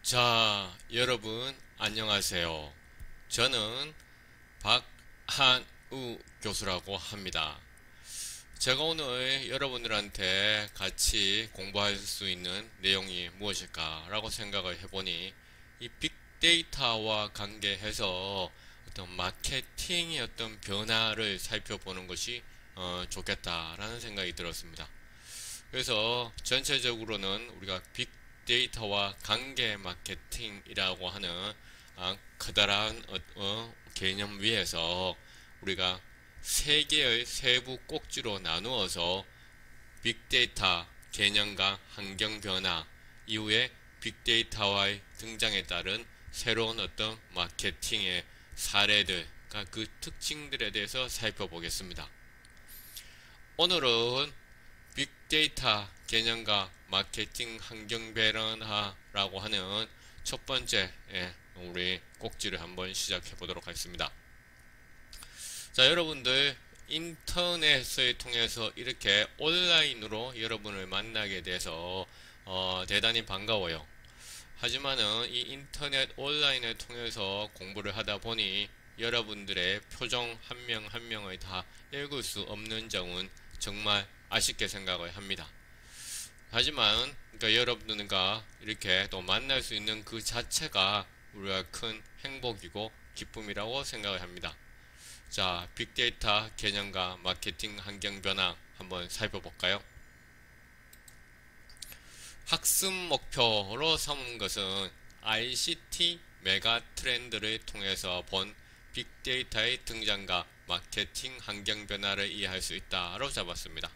자, 여러분, 안녕하세요. 저는 박한우 교수라고 합니다. 제가 오늘 여러분들한테 같이 공부할 수 있는 내용이 무엇일까라고 생각을 해보니, 이 빅데이터와 관계해서 어떤 마케팅의 어떤 변화를 살펴보는 것이 좋겠다라는 생각이 들었습니다. 그래서 전체적으로는 우리가 빅데이터와 관계 마케팅이라고 하는 커다란 개념 위에서 우리가 세 개의 세부 꼭지로 나누어서 빅데이터 개념과 환경 변화 이후에 빅데이터와의 등장에 따른 새로운 어떤 마케팅의 사례들, 그 특징들에 대해서 살펴보겠습니다. 오늘은 빅데이터 개념과 마케팅 환경 변화라고 하는 첫 번째 우리 꼭지를 한번 시작해 보도록 하겠습니다. 자, 여러분들 인터넷을 통해서 이렇게 온라인으로 여러분을 만나게 돼서 대단히 반가워요. 하지만은 이 인터넷 온라인을 통해서 공부를 하다 보니 여러분들의 표정 한 명 한 명을 다 읽을 수 없는 점은 정말 아쉽게 생각을 합니다. 하지만 그러니까 여러분들과 이렇게 또 만날 수 있는 그 자체가 우리가 큰 행복이고 기쁨이라고 생각을 합니다. 자, 빅데이터 개념과 마케팅 환경 변화 한번 살펴볼까요? 학습 목표로 삼은 것은 ICT 메가 트렌드를 통해서 본 빅데이터의 등장과 마케팅 환경 변화를 이해할 수 있다로 잡았습니다.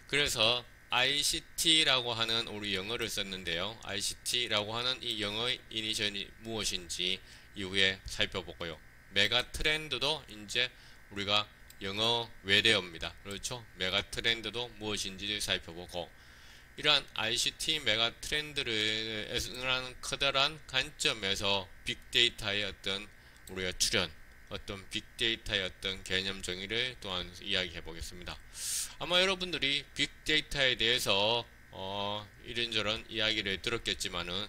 그래서 ICT라고 하는 우리 영어를 썼는데요. ICT라고 하는 이 영어의 이니셜이 무엇인지 이후에 살펴보고요. 메가 트렌드도 이제 우리가 영어 외래어입니다. 그렇죠? 메가 트렌드도 무엇인지 살펴보고 이러한 ICT 메가 트렌드라는 커다란 관점에서 빅데이터의 어떤 우리가 어떤 빅데이터의 어떤 개념 정의를 또한 이야기해 보겠습니다. 아마 여러분들이 빅데이터에 대해서 이런저런 이야기를 들었겠지만은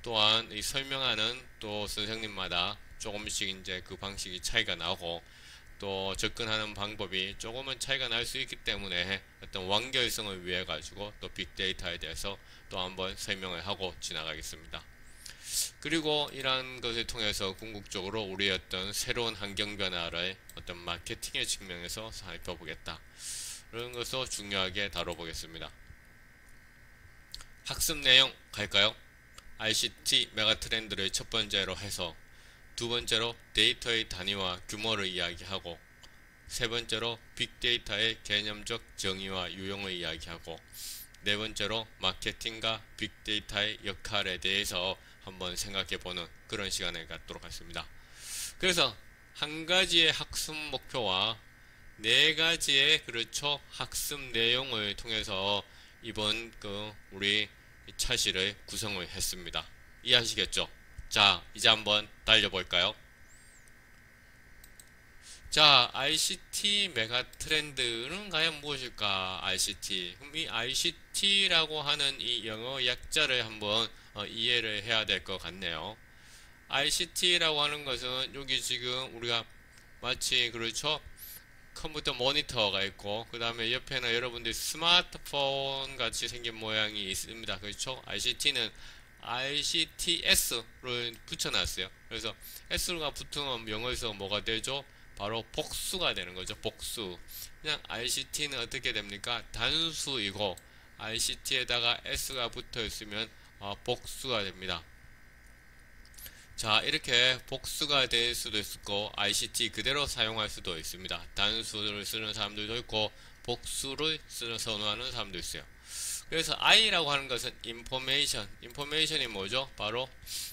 또한 이 설명하는 또 선생님마다 조금씩 이제 그 방식이 차이가 나고 또 접근하는 방법이 조금은 차이가 날 수 있기 때문에 어떤 완결성을 위해 가지고 또 빅데이터에 대해서 또 한번 설명을 하고 지나가겠습니다. 그리고 이러한 것을 통해서 궁극적으로 우리의 어떤 새로운 환경 변화를 어떤 마케팅의 측면에서 살펴보겠다. 그런 것을 중요하게 다뤄보겠습니다. 학습 내용 갈까요? ICT 메가 트렌드를 첫 번째로 해서 두 번째로 데이터의 단위와 규모를 이야기하고 세 번째로 빅데이터의 개념적 정의와 유형을 이야기하고 네 번째로 마케팅과 빅데이터의 역할에 대해서 한번 생각해보는 그런 시간을 갖도록 하겠습니다. 그래서 한 가지의 학습 목표와 네 가지의 그렇죠 학습 내용을 통해서 이번 우리 차시를 구성을 했습니다. 이해하시겠죠? 자, 이제 한번 달려볼까요? 자, ICT 메가 트렌드는 과연 무엇일까? ICT. 그럼 이 ICT라고 하는 이 영어 약자를 한번 이해를 해야 될 것 같네요. ICT라고 하는 것은 여기 지금 우리가 마치 그렇죠? 컴퓨터 모니터가 있고 그 다음에 옆에는 여러분들 스마트폰 같이 생긴 모양이 있습니다. 그렇죠? ICT는 ICTS를 붙여놨어요. 그래서 S가 붙으면 영어에서 뭐가 되죠? 바로 복수가 되는 거죠. 복수. 그냥 ICT는 어떻게 됩니까? 단수이고 ICT에다가 S가 붙어 있으면 복수가 됩니다. 자, 이렇게 복수가 될 수도 있고 ICT 그대로 사용할 수도 있습니다. 단수를 쓰는 사람들도 있고 복수를 선호하는 사람도 있어요. 그래서 I라고 하는 것은 인포메이션이 뭐죠? 바로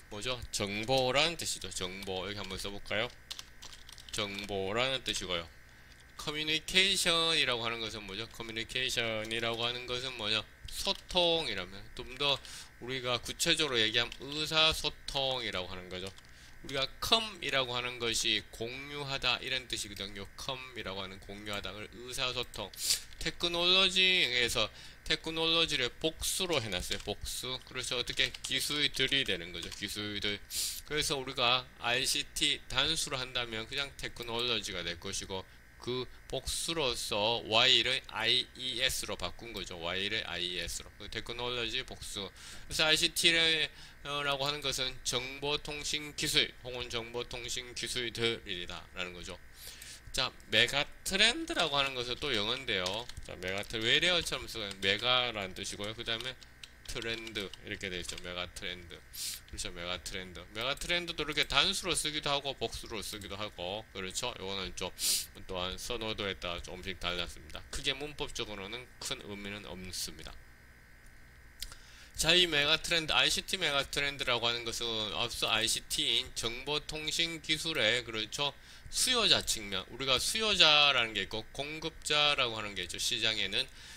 뭐죠? 정보라는 뜻이죠. 정보. 여기 한번 써볼까요? 정보라는 뜻이고요. 커뮤니케이션이라고 하는 것은 뭐죠? 커뮤니케이션이라고 하는 것은 뭐죠? 소통이라면 좀 더 우리가 구체적으로 얘기하면 의사소통이라고 하는 거죠. 우리가 컴이라고 하는 것이 공유하다 이런 뜻이거든요. 컴이라고 하는 공유하다를 의사소통, 테크놀로지에서 테크놀로지를 복수로 해놨어요. 복수. 그래서 어떻게 기술들이 되는 거죠. 기술들. 그래서 우리가 ICT 단수로 한다면 그냥 테크놀로지가 될 것이고, 그 복수로서 Y를 IES로 바꾼 거죠. Y를 IES로. 그 테크놀로지 복수. 그래서 ICT를 라고 하는 것은 정보통신기술 혹은 정보통신기술들이다 라는 거죠. 자, 메가트렌드라고 하는 것은 또 영어인데요. 자, 외래어처럼 쓰는 메가라는 뜻이고요. 그 다음에 트렌드 이렇게 되어 있죠. 메가트렌드. 그렇죠. 메가트렌드. 메가트렌드도 이렇게 단수로 쓰기도 하고 복수로 쓰기도 하고, 그렇죠. 이거는 좀 또한 선호도에 따라 조금씩 달랐습니다. 크게 문법적으로는 큰 의미는 없습니다. 자, 이 메가트렌드, ICT 메가트렌드라고 하는 것은 앞서 ICT인 정보통신기술의, 그렇죠, 수요자 측면, 우리가 수요자라는 게 있고 공급자라고 하는 게 있죠.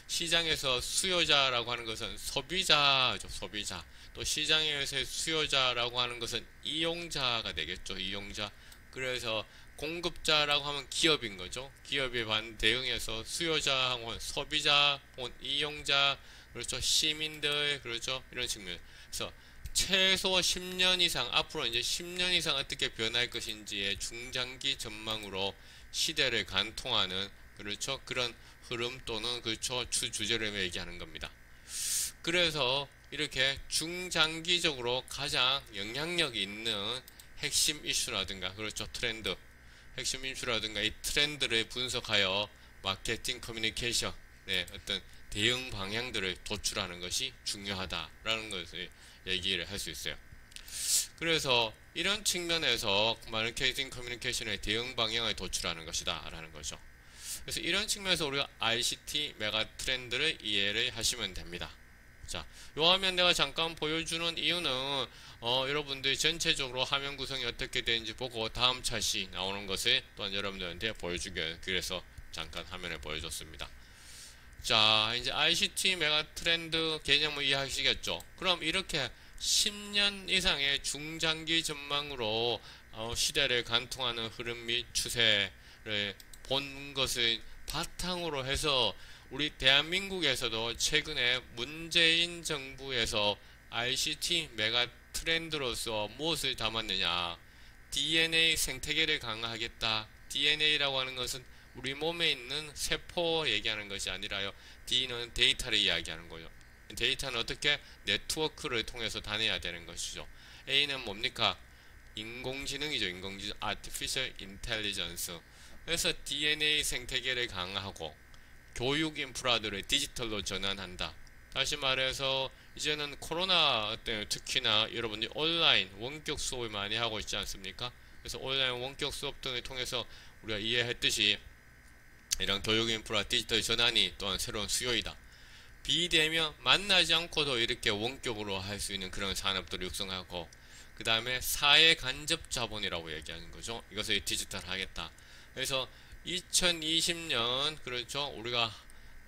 시장에서 수요자라고 하는 것은 소비자죠. 소비자. 또 시장에서의 수요자라고 하는 것은 이용자가 되겠죠. 이용자. 그래서 공급자라고 하면 기업인 거죠. 기업에 대응해서 수요자하고 소비자 혹은 이용자, 그렇죠, 시민들, 그렇죠, 이런 측면. 그래서 최소 10년 이상, 앞으로 이제 10년 이상 어떻게 변할 것인지의 중장기 전망으로 시대를 관통하는, 그렇죠, 그런 흐름 또는, 그렇죠, 주제를 얘기하는 겁니다. 그래서 이렇게 중장기적으로 가장 영향력 있는 핵심 이슈라든가, 그렇죠, 트렌드, 핵심 이슈라든가 이 트렌드를 분석하여 마케팅 커뮤니케이션, 네, 어떤 대응 방향들을 도출하는 것이 중요하다라는 것을 얘기를 할 수 있어요. 그래서 이런 측면에서 마케팅 커뮤니케이션의 대응 방향을 도출하는 것이다 라는 거죠. 그래서 이런 측면에서 우리가 ICT 메가 트렌드를 이해를 하시면 됩니다. 자, 요 화면 내가 잠깐 보여주는 이유는 여러분들이 전체적으로 화면 구성이 어떻게 되는지 보고 다음 차시 나오는 것을 또한 여러분들한테 보여주기 위해서 그래서 잠깐 화면을 보여줬습니다. 자, 이제 ICT 메가 트렌드 개념을 이해하시겠죠? 그럼 이렇게 10년 이상의 중장기 전망으로 시대를 관통하는 흐름 및 추세를 본 것을 바탕으로 해서 우리 대한민국에서도 최근에 문재인 정부에서 ICT 메가 트렌드로서 무엇을 담았느냐? DNA 생태계를 강화하겠다. DNA라고 하는 것은 우리 몸에 있는 세포 얘기하는 것이 아니라요. D는 데이터를 이야기하는 거죠. 데이터는 어떻게 네트워크를 통해서 다녀야 되는 것이죠. A는 뭡니까? 인공지능이죠. 인공지능, Artificial Intelligence. 그래서 DNA 생태계를 강화하고 교육 인프라들을 디지털로 전환한다. 다시 말해서 이제는 코로나 때문에 특히나 여러분들이 온라인 원격 수업을 많이 하고 있지 않습니까? 그래서 온라인 원격 수업 등을 통해서 우리가 이해했듯이 이런 교육 인프라 디지털 전환이 또한 새로운 수요이다. 비대면 만나지 않고도 이렇게 원격으로 할 수 있는 그런 산업들을 육성하고, 그 다음에 사회 간접 자본이라고 얘기하는 거죠. 이것을 디지털 하겠다. 그래서 2020년, 그렇죠, 우리가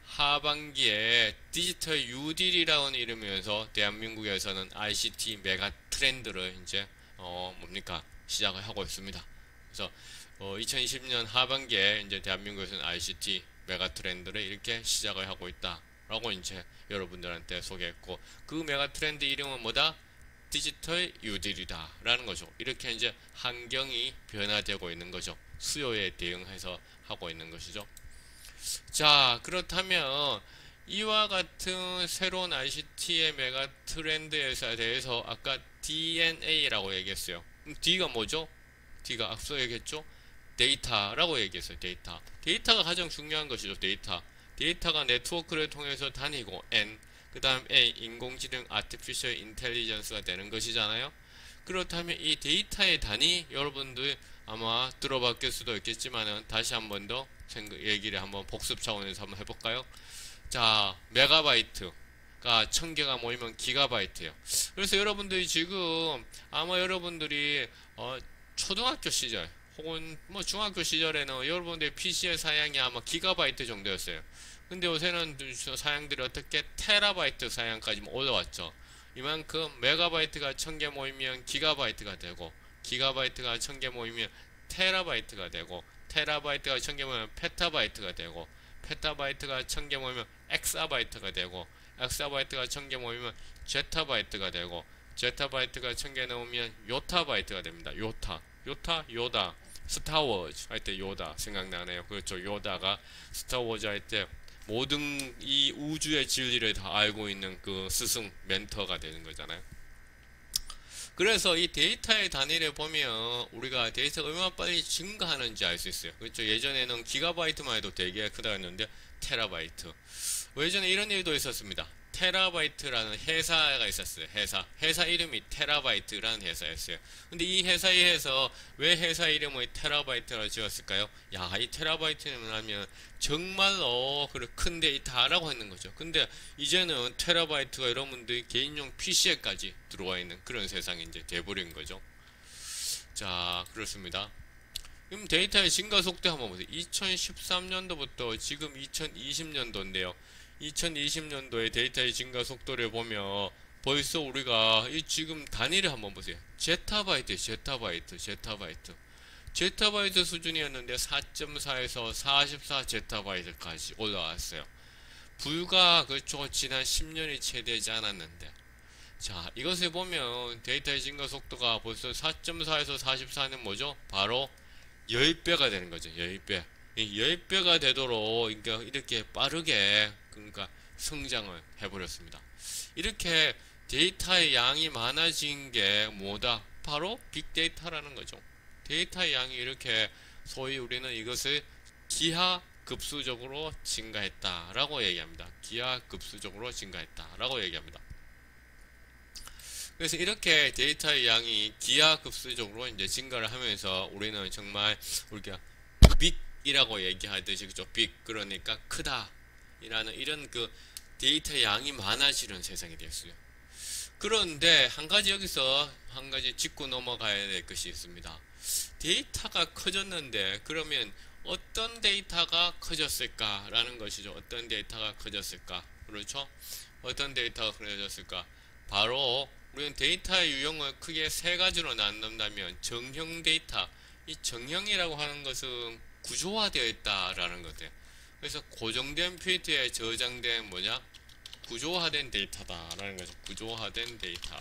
하반기에 디지털 뉴딜이라는 이름이면서 대한민국에서는 ICT 메가 트렌드를 이제 뭡니까 시작을 하고 있습니다. 그래서 2020년 하반기에 이제 대한민국에서는 ICT 메가 트렌드를 이렇게 시작을 하고 있다라고 이제 여러분들한테 소개했고, 그 메가 트렌드 이름은 뭐다? 디지털 뉴딜이다 라는 거죠. 이렇게 이제 환경이 변화되고 있는 거죠. 수요에 대응해서 하고 있는 것이죠. 자, 그렇다면 이와 같은 새로운 ICT의 메가 트렌드에 대해서 아까 DNA라고 얘기했어요. D가 뭐죠? D가 앞서 얘기했죠? 데이터라고 얘기했어요. 데이터가 가장 중요한 것이죠. 데이터가 네트워크를 통해서 다니고, N, 그 다음 A, 인공지능 Artificial Intelligence가 되는 것이잖아요. 그렇다면 이 데이터의 단위 여러분들 아마 들어봤을 수도 있겠지만은 다시 한 번 더 얘기를 한번 복습 차원에서 한번 해볼까요? 자, 메가바이트가 1000개가 모이면 기가바이트예요. 그래서 여러분들이 지금 아마 여러분들이 초등학교 시절 혹은 뭐 중학교 시절에는 여러분들의 PC의 사양이 아마 기가바이트 정도였어요. 근데 요새는 사양들이 어떻게 테라바이트 사양까지 올라왔죠. 이만큼 메가바이트가 1000개 모이면 기가바이트가 되고, 기가바이트가 1000개 모이면 테라바이트가 되고, 테라바이트가 1000개 모이면 페타바이트가 되고, 페타바이트가 1000개 모이면 엑사바이트가 되고, 엑사바이트가 1000개 모이면 제타바이트가 되고, 제타바이트가 1000개 넘으면 요타바이트가 됩니다. 요타, 요타, 요다. 스타워즈 할 때 요다 생각나네요. 그렇죠. 요다가 스타워즈 할 때 모든 이 우주의 진리를 다 알고 있는 그 스승 멘터가 되는 거잖아요. 그래서 이 데이터의 단위를 보면 우리가 데이터가 얼마나 빨리 증가하는지 알 수 있어요. 그렇죠. 예전에는 기가바이트만 해도 되게 크다 했는데 테라바이트. 예전에 이런 일도 있었습니다. 테라바이트라는 회사가 있었어요. 회사 이름이 테라바이트라는 회사였어요. 근데 이 회사에서 왜 회사 이름을 테라바이트라고 지었을까요? 야, 이 테라바이트는 하면 정말로 큰 데이터라고 했는 거죠. 근데 이제는 테라바이트가 여러분들 개인용 PC에까지 들어와 있는 그런 세상이 이제 돼버린 거죠. 자, 그렇습니다. 그럼 데이터의 증가 속도 한번 보세요. 2013년도부터 지금 2020년도인데요. 2020년도의 데이터의 증가 속도를 보면 벌써 우리가 이 지금 단위를 한번 보세요. 제타바이트 수준이었는데 4.4에서 44 제타바이트까지 올라왔어요. 불과 그렇죠. 지난 10년이 채 되지 않았는데, 자, 이것을 보면 데이터의 증가 속도가 벌써 4.4에서 44는 뭐죠? 바로 10배가 되는 거죠. 10배. 10배가 되도록 그러니까 이렇게 빠르게 그러니까 성장을 해버렸습니다. 이렇게 데이터의 양이 많아진 게 뭐다? 바로 빅데이터라는 거죠. 데이터의 양이 이렇게 소위 우리는 이것을 기하급수적으로 증가했다라고 얘기합니다. 기하급수적으로 증가했다라고 얘기합니다. 그래서 이렇게 데이터의 양이 기하급수적으로 이제 증가를 하면서 우리는 정말 우리가 빅이라고 얘기하듯이 그죠? 빅 그러니까 크다 이라는 이런 그 데이터의 양이 많아지는 세상이 됐어요. 그런데 여기서 한 가지 짚고 넘어가야 될 것이 있습니다. 데이터가 커졌는데 그러면 어떤 데이터가 커졌을까라는 것이죠. 어떤 데이터가 커졌을까? 그렇죠? 어떤 데이터가 커졌을까? 바로 우리는 데이터의 유형을 크게 세 가지로 나눈다면 정형 데이터, 이 정형이라고 하는 것은 구조화되어 있다라는 것이에요. 그래서 고정된 필드에 저장된 뭐냐? 구조화된 데이터다라는 거죠. 구조화된 데이터,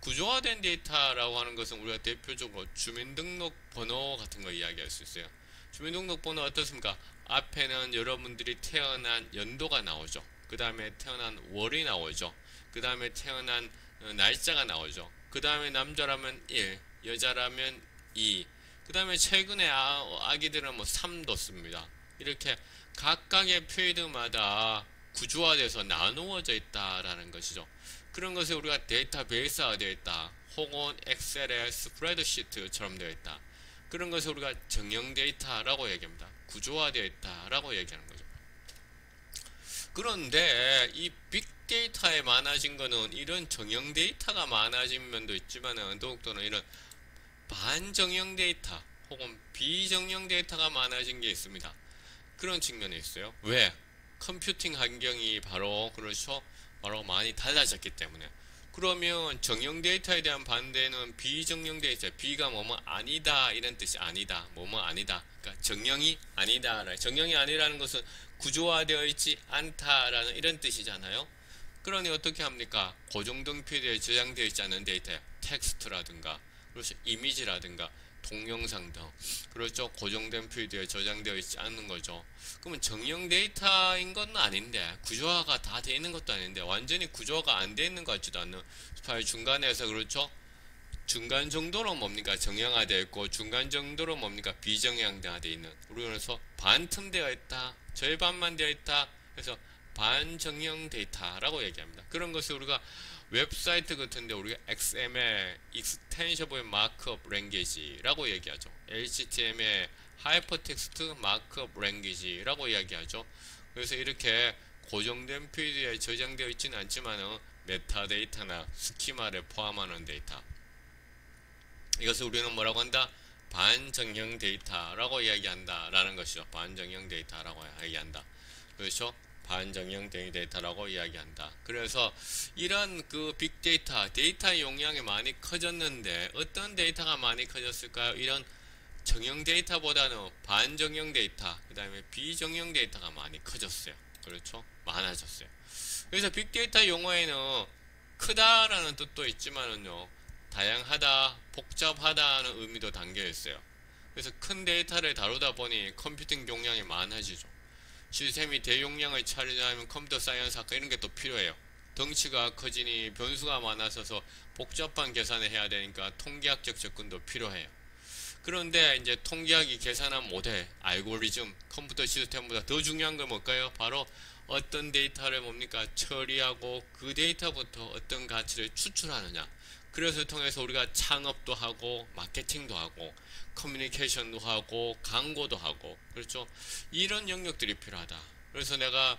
구조화된 데이터라고 하는 것은 우리가 대표적으로 주민등록번호 같은 거 이야기할 수 있어요. 주민등록번호 어떻습니까? 앞에는 여러분들이 태어난 연도가 나오죠. 그 다음에 태어난 월이 나오죠. 그 다음에 태어난 날짜가 나오죠. 그 다음에 남자라면 1, 여자라면 2, 그 다음에 최근에 아기들은 뭐 3도 씁니다. 이렇게 각각의 필드마다 구조화돼서 나누어져 있다라는 것이죠. 그런 것을 우리가 데이터베이스화 되어 있다, 혹은 엑셀의 스프레드시트처럼 되어 있다. 그런 것을 우리가 정형 데이터라고 얘기합니다. 구조화되어 있다라고 얘기하는 거죠. 그런데 이 빅데이터에 많아진 거는 이런 정형 데이터가 많아진 면도 있지만은 더욱더는 이런 반정형 데이터 혹은 비정형 데이터가 많아진 게 있습니다. 그런 측면이 있어요. 왜? 컴퓨팅 환경이 바로 그렇죠. 바로 많이 달라졌기 때문에. 그러면 정형 데이터에 대한 반대는 비정형 데이터, 비가 뭐뭐 아니다 이런 뜻이 아니다, 뭐뭐 아니다. 그러니까 정형이 아니다. 정형이 아니라는 것은 구조화되어 있지 않다라는 이런 뜻이잖아요. 그러니 어떻게 합니까? 고정등 필드에 저장되어 있지 않은 데이터, 텍스트라든가, 그렇죠, 이미지라든가, 동영상 등, 그렇죠, 고정된 필드에 저장되어 있지 않는 거죠. 그러면 정형 데이터인 건 아닌데, 구조화가 다 되어 있는 것도 아닌데, 완전히 구조화가 안 되어 있는 것 같지도 않는 파일 중간에서, 그렇죠, 중간 정도로 뭡니까? 정형화되어 있고, 중간 정도로 뭡니까? 비정형화되어 있는, 그래서 반틈되어 있다, 절반만 되어 있다, 그래서 반정형 데이터라고 얘기합니다. 그런 것을 우리가 웹사이트 같은데 우리가 XML, Extensible Markup Language라고 얘기하죠. HTML, Hypertext Markup Language라고 이야기하죠. 그래서 이렇게 고정된 필드에 저장되어 있지는 않지만은 메타데이터나 스키마를 포함하는 데이터, 이것을 우리는 뭐라고 한다? 반정형 데이터라고 이야기한다 라는 것이죠. 반정형 데이터라고 이야기한다. 그렇죠? 반정형 데이터라고 이야기한다. 그래서 이런 그 빅데이터, 데이터 용량이 많이 커졌는데 어떤 데이터가 많이 커졌을까요? 이런 정형 데이터보다는 반정형 데이터, 그 다음에 비정형 데이터가 많이 커졌어요. 그렇죠? 많아졌어요. 그래서 빅데이터 용어에는 크다라는 뜻도 있지만은요, 다양하다, 복잡하다는 의미도 담겨 있어요. 그래서 큰 데이터를 다루다 보니 컴퓨팅 용량이 많아지죠. 시스템이 대용량을 차지하면 컴퓨터 사이언스 학과 이런 게 또 필요해요. 덩치가 커지니 변수가 많아져서 복잡한 계산을 해야 되니까 통계학적 접근도 필요해요. 그런데 이제 통계학이 계산한 모델, 알고리즘, 컴퓨터 시스템보다 더 중요한 건 뭘까요? 바로 어떤 데이터를 뭡니까? 처리하고 그 데이터부터 어떤 가치를 추출하느냐. 그래서 통해서 우리가 창업도 하고 마케팅도 하고 커뮤니케이션도 하고 광고도 하고, 그렇죠? 이런 영역들이 필요하다. 그래서 내가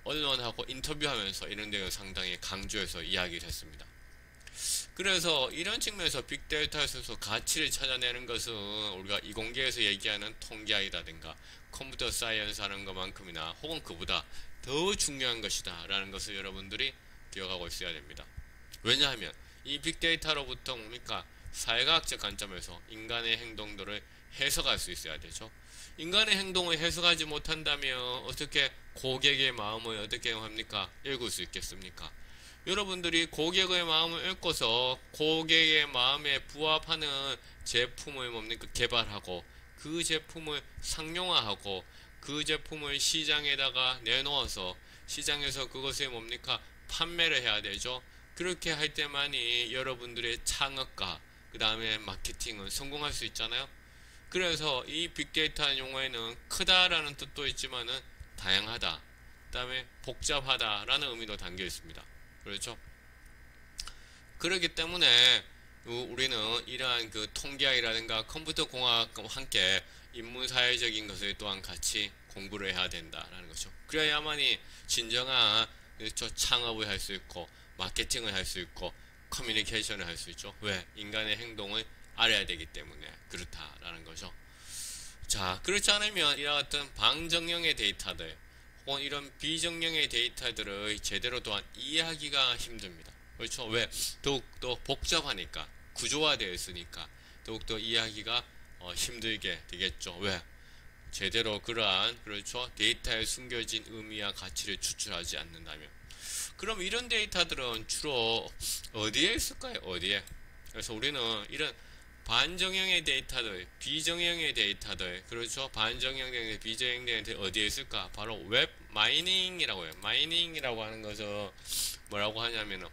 언론하고 인터뷰하면서 이런 데를 상당히 강조해서 이야기를 했습니다. 그래서 이런 측면에서 빅데이터에서 가치를 찾아내는 것은 우리가 이공계에서 얘기하는 통계학이라든가 컴퓨터 사이언스 하는 것만큼이나 혹은 그보다 더 중요한 것이다 라는 것을 여러분들이 기억하고 있어야 됩니다. 왜냐하면 이 빅데이터로부터 뭡니까? 사회과학적 관점에서 인간의 행동들을 해석할 수 있어야 되죠. 인간의 행동을 해석하지 못한다면 어떻게 고객의 마음을 어떻게 합니까? 읽을 수 있겠습니까? 여러분들이 고객의 마음을 읽고서 고객의 마음에 부합하는 제품을 뭡니까? 개발하고 그 제품을 상용화하고 그 제품을 시장에다가 내놓아서 시장에서 그것을 뭡니까? 판매를 해야 되죠. 그렇게 할 때만이 여러분들의 창업과 그 다음에 마케팅은 성공할 수 있잖아요. 그래서 이 빅데이터 용어에는 크다라는 뜻도 있지만은 다양하다, 그 다음에 복잡하다라는 의미도 담겨 있습니다. 그렇죠? 그렇기 때문에 우리는 이러한 그 통계학이라든가 컴퓨터 공학과 함께 인문사회적인 것을 또한 같이 공부를 해야 된다라는 거죠. 그래야만이 진정한, 그렇죠, 창업을 할 수 있고 마케팅을 할 수 있고 커뮤니케이션을 할 수 있죠. 왜? 인간의 행동을 알아야 되기 때문에 그렇다라는 거죠. 자, 그렇지 않으면 이와 같은 방정형의 데이터들 혹은 이런 비정형의 데이터들을 제대로 또한 이해하기가 힘듭니다. 그렇죠? 왜? 더욱더 복잡하니까, 구조화되어 있으니까 더욱더 이해하기가 힘들게 되겠죠. 왜? 제대로 그러한, 그렇죠, 데이터에 숨겨진 의미와 가치를 추출하지 않는다면. 그럼 이런 데이터들은 주로 어디에 있을까요? 어디에? 그래서 우리는 이런 반정형의 데이터들, 비정형의 데이터들, 그렇죠? 반정형의 비정형 데이터 어디에 있을까? 바로 웹 마이닝이라고 해요. 마이닝이라고 하는 것은 뭐라고 하냐면은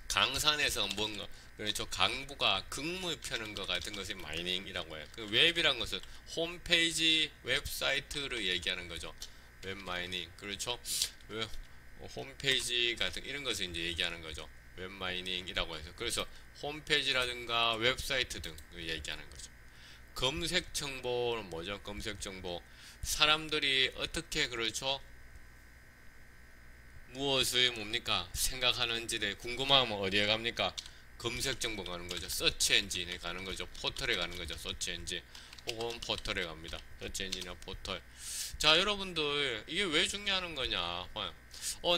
강산에서 뭔가, 그렇죠, 강부가 극물 펴는 것 같은 것이 마이닝이라고 해요. 그 웹이란 것은 홈페이지, 웹사이트를 얘기하는 거죠. 웹 마이닝, 그렇죠? 홈페이지 같은 이런 것을 이제 얘기하는 거죠. 웹 마이닝이라고 해서. 그래서 홈페이지라든가 웹사이트 등을 얘기하는 거죠. 검색 정보는 뭐죠? 검색 정보. 사람들이 어떻게, 그렇죠, 무엇을 뭡니까? 생각하는지를 궁금하면 어디에 갑니까? 검색 정보 가는 거죠. 서치 엔진에 가는 거죠. 포털에 가는 거죠. 서치 엔진 혹은 포털에 갑니다. 서치 엔진이나 포털. 자, 여러분들 이게 왜 중요한 거냐?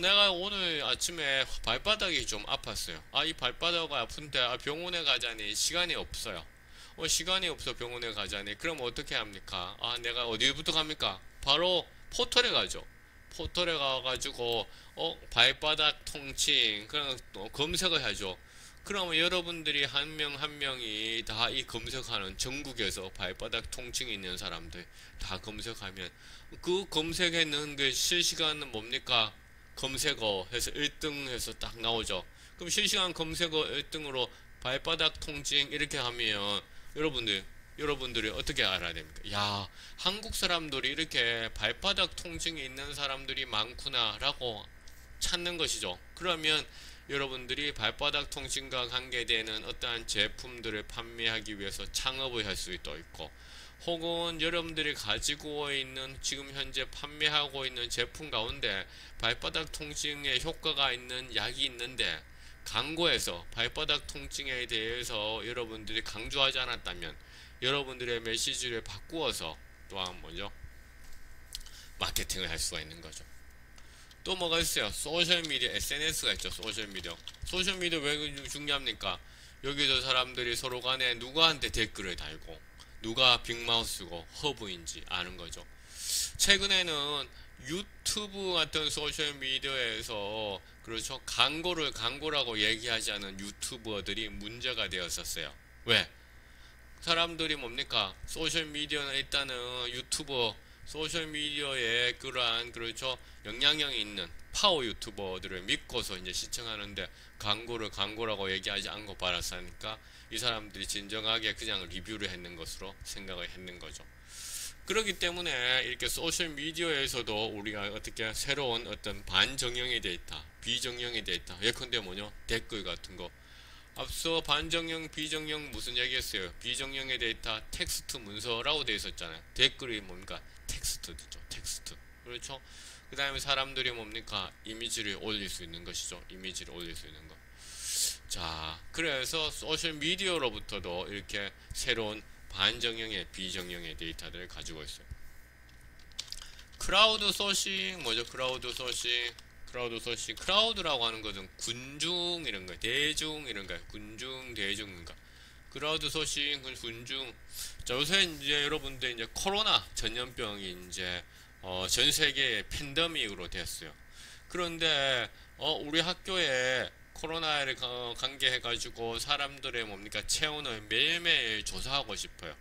내가 오늘 아침에 발바닥이 좀 아팠어요. 이 발바닥이 아픈데 병원에 가자니 시간이 없어요. 시간이 없어 병원에 가자니. 그럼 어떻게 합니까? 내가 어디부터 갑니까? 바로 포털에 가죠. 포털에 가가지고 발바닥 통증 그냥 검색을 하죠. 그러면 여러분들이 한 명 한 명이 다 이 검색하는, 전국에서 발바닥 통증이 있는 사람들 다 검색하면 그 검색해 놓은 그 실시간은 뭡니까? 검색어 해서 1등 해서 딱 나오죠. 그럼 실시간 검색어 1등으로 발바닥 통증 이렇게 하면 여러분들이 어떻게 알아야 됩니까? 야, 한국 사람들이 이렇게 발바닥 통증이 있는 사람들이 많구나 라고 찾는 것이죠. 그러면 여러분들이 발바닥 통증과 관계되는 어떠한 제품들을 판매하기 위해서 창업을 할 수도 있고, 혹은 여러분들이 가지고 있는 지금 현재 판매하고 있는 제품 가운데 발바닥 통증에 효과가 있는 약이 있는데 광고에서 발바닥 통증에 대해서 여러분들이 강조하지 않았다면 여러분들의 메시지를 바꾸어서 또한 뭐죠? 마케팅을 할 수가 있는 거죠. 또 뭐가 있어요? 소셜미디어, SNS가 있죠. 소셜미디어. 소셜미디어 왜 중요합니까? 여기서 사람들이 서로 간에 누구한테 댓글을 달고 누가 빅마우스고 허브인지 아는 거죠. 최근에는 유튜브 같은 소셜미디어에서 그렇죠, 광고라고 얘기하지 않은 유튜버들이 문제가 되었었어요. 왜? 사람들이 뭡니까? 소셜미디어는 일단은 유튜버, 소셜미디어에 그러한 그렇죠, 영향력이 있는 파워 유튜버들을 믿고서 이제 시청하는데 광고라고 얘기하지 않고 받았으니까 이 사람들이 진정하게 그냥 리뷰를 했는 것으로 생각을 했는 거죠. 그렇기 때문에 이렇게 소셜미디어에서도 우리가 어떻게 새로운 어떤 반정형의 데이터, 비정형의 데이터, 예컨대 뭐냐? 댓글 같은 거. 앞서 반정형, 비정형 무슨 얘기했어요? 비정형의 데이터 텍스트 문서라고 되어 있었잖아요. 댓글이 뭡니까? 텍스트죠. 텍스트. 그렇죠? 그 다음에 사람들이 뭡니까? 이미지를 올릴 수 있는 것이죠. 이미지를 올릴 수 있는 거. 자, 그래서 소셜미디어로부터도 이렇게 새로운 반정형의 비정형의 데이터들을 가지고 있어요. 크라우드 소싱 뭐죠? 크라우드라고 하는 것은 군중 이런 거, 대중 이런 거, 군중 대중인가. 크라우드 소싱 군중. 자, 요새 이제 여러분들 이제 코로나 전염병이 이제 전 세계의 팬데믹으로 됐어요. 그런데 우리 학교에 코로나를 관계해가지고 사람들의 뭡니까 체온을 매일매일 조사하고 싶어요.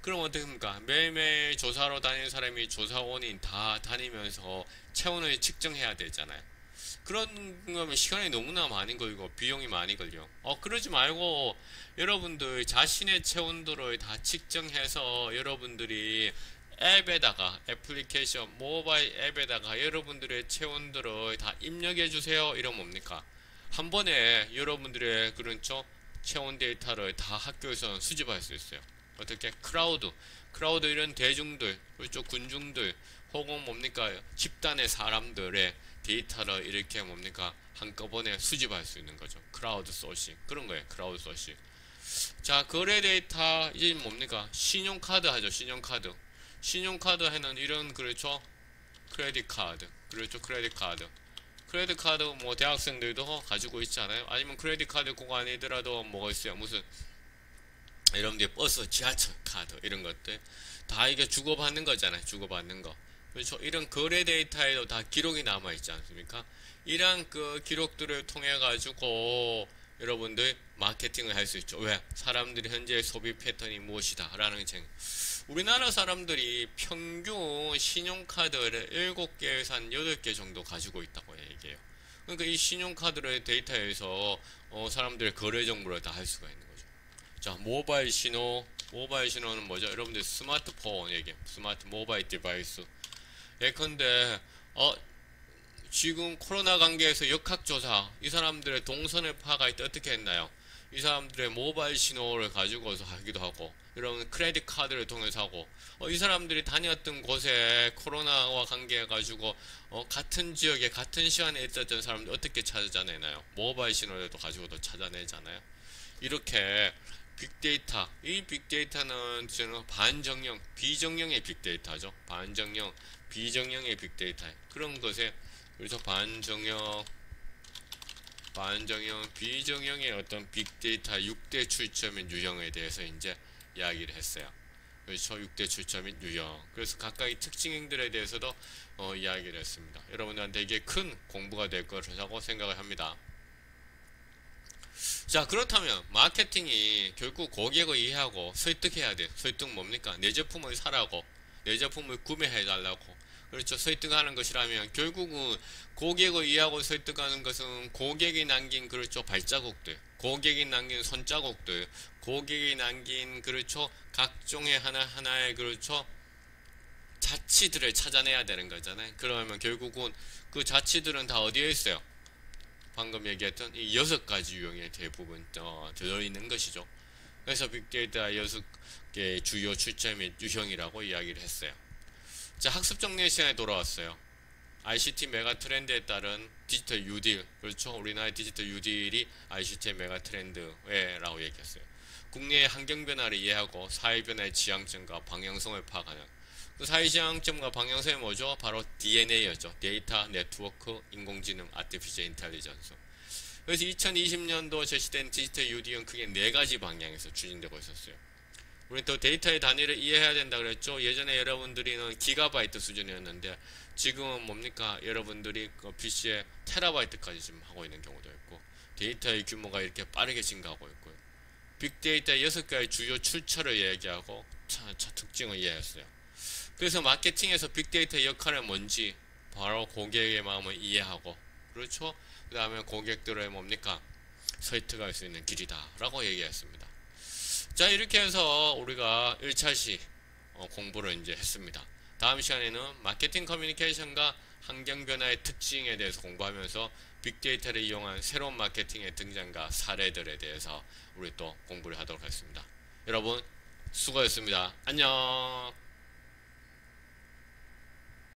그럼 어떻게 합니까? 매일매일 조사로 다니는 사람이 조사원인 다 다니면서 체온을 측정해야 되잖아요. 그런 거면 시간이 너무나 많이 걸리고 비용이 많이 걸려. 그러지 말고 여러분들 자신의 체온도를 다 측정해서 여러분들이 앱에다가 애플리케이션 모바일 앱에다가 여러분들의 체온도를 다 입력해 주세요. 이러면 뭡니까? 한 번에 여러분들의 그런 체온 데이터를 다 학교에서 수집할 수 있어요. 어떻게? 크라우드 이런 대중들, 그렇죠? 군중들, 혹은 뭡니까? 집단의 사람들의 데이터를 이렇게 뭡니까? 한꺼번에 수집할 수 있는 거죠. 크라우드 소싱. 그런 거예요. 크라우드 소싱. 자, 거래 데이터, 이제 뭡니까? 신용카드 하죠. 신용카드에는 이런, 그렇죠? 크레딧 카드. 그렇죠? 크레딧 카드 뭐 대학생들도 가지고 있지 않아요? 아니면 크레딧 카드 꼭 아니더라도 뭐가 있어요? 무슨 여러분들 버스, 지하철 카드 이런 것들 다 이게 주고받는 거잖아요. 주고받는 거. 그렇죠. 이런 거래 데이터에도 다 기록이 남아 있지 않습니까? 이런 그 기록들을 통해 가지고 여러분들 마케팅을 할 수 있죠. 왜? 사람들이 현재 소비 패턴이 무엇이다 라는 우리나라 사람들이 평균 신용카드를 7개에서 한 8개 정도 가지고 있다고 얘기해요. 그러니까 이 신용카드의 데이터에서 사람들의 거래 정보를 다 할 수가 있는 거죠. 자, 모바일 신호는 뭐죠? 여러분들 스마트폰 얘기, 스마트 모바일 디바이스. 예컨대 지금 코로나 관계에서 역학조사, 이 사람들의 동선을 파악할 때 어떻게 했나요? 이 사람들의 모바일 신호를 가지고서 하기도 하고, 이런 크레딧 카드를 통해서 하고, 이 사람들이 다녔던 곳에 코로나와 관계해가지고 같은 지역에 같은 시간에 있었던 사람들 어떻게 찾아내나요? 모바일 신호를 가지고도 찾아내잖아요. 이렇게 빅데이터, 이 빅데이터는 저는 반정형, 비정형의 빅데이터죠. 반정형, 비정형의 빅데이터. 그런 것에 그래서 반정형, 비정형의 어떤 빅데이터 6대 출처 및 유형에 대해서 이제 이야기를 했어요. 그렇죠. 6대 출처 및 유형. 그래서 각각의 특징들에 대해서도 이야기를 했습니다. 여러분들한테 이게 큰 공부가 될 거라고 생각을 합니다. 자, 그렇다면 마케팅이 결국 고객을 이해하고 설득해야 돼. 설득 뭡니까? 내 제품을 사라고, 내 제품을 구매해 달라고. 그렇죠. 설득하는 것이라면 결국은 고객을 이해하고 설득하는 것은 고객이 남긴 그렇죠 발자국들, 고객이 남긴 손자국들, 고객이 남긴 그렇죠 각종의 하나하나의 그렇죠 자취들을 찾아내야 되는 거잖아요. 그러면 결국은 그 자취들은 다 어디에 있어요? 방금 얘기했던 이 6가지 유형의 대부분 들어있는 것이죠. 그래서 빅데이터 6개의 주요 출처 및 유형이라고 이야기를 했어요. 자, 학습 정리 시간에 돌아왔어요. ICT 메가 트렌드에 따른 디지털 뉴딜, 그렇죠? 우리나라의 디지털 뉴딜이 ICT의 메가 트렌드라고 얘기했어요. 국내의 환경 변화를 이해하고 사회 변화의 지향점과 방향성을 파악하는. 그 사회시장점과 방향성이 뭐죠? 바로 DNA였죠. 데이터, 네트워크, 인공지능, 아티피셜 인텔리전스. 그래서 2020년도 제시된 디지털 UD는 크게 네 가지 방향에서 추진되고 있었어요. 우리 또 데이터의 단위를 이해해야 된다 그랬죠. 예전에 여러분들이는 기가바이트 수준이었는데 지금은 뭡니까? 여러분들이 그 PC에 테라바이트까지 지금 하고 있는 경우도 있고 데이터의 규모가 이렇게 빠르게 증가하고 있고요. 빅데이터의 6가지 주요 출처를 이야기하고 특징을 이해했어요. 그래서 마케팅에서 빅데이터의 역할은 뭔지 바로 고객의 마음을 이해하고 그렇죠. 그 다음에 고객들의 뭡니까? 설득할 수 있는 길이다 라고 얘기했습니다. 자, 이렇게 해서 우리가 1차시 공부를 이제 했습니다. 다음 시간에는 마케팅 커뮤니케이션과 환경 변화의 특징에 대해서 공부하면서 빅데이터를 이용한 새로운 마케팅의 등장과 사례들에 대해서 우리 또 공부를 하도록 하겠습니다. 여러분 수고하셨습니다. 안녕.